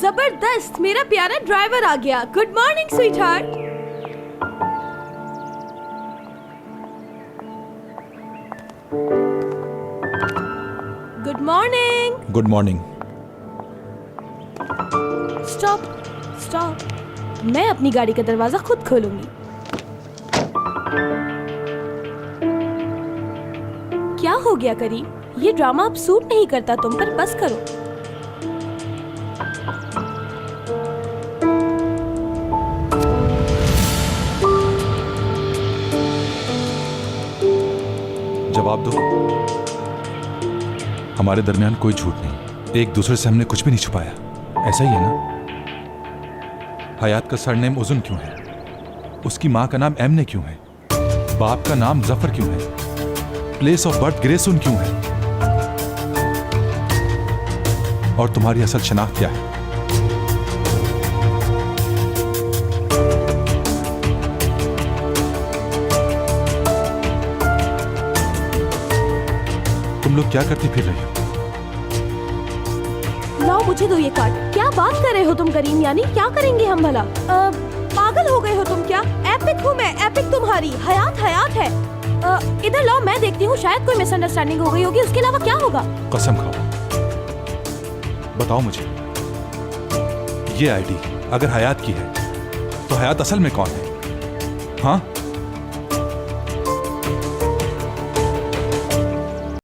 जबरदस्त, मेरा प्यारा ड्राइवर आ गया। Good morning sweet heart. Good morning. Good morning. Stop stop, मैं अपनी गाड़ी का दरवाजा खुद खोलूंगी। क्या हो गया करीम, ये ड्रामा अब सूट नहीं करता तुम पर, बस करो। जवाब दो। हमारे दरमियान कोई झूठ नहीं, एक दूसरे से हमने कुछ भी नहीं छुपाया, ऐसा ही है ना? हयात का सरनेम उजुन क्यों है? उसकी माँ का नाम एमने क्यों है? बाप का नाम जफर क्यों है? प्लेस ऑफ बर्थ ग्रेसुन क्यों है? और तुम्हारी असल शनाख्त क्या है? तुम लोग क्या करती फिर रही हो? लाओ मुझे दो ये कार्ड। क्या बात कर रहे हो तुम करीम, यानी क्या करेंगे हम भला? पागल हो गए हो तुम क्या? एपिक हूँ मैं, एपिक तुम्हारी। हयात हयात है। इधर लाओ, मैं देखती हूँ, शायद कोई मिसअंडरस्टैंडिंग हो गई होगी, उसके अलावा क्या होगा? कसम खाओ, बताओ मुझे, ये आईडी अगर हयात की है तो हयात असल में कौन है? हाँ,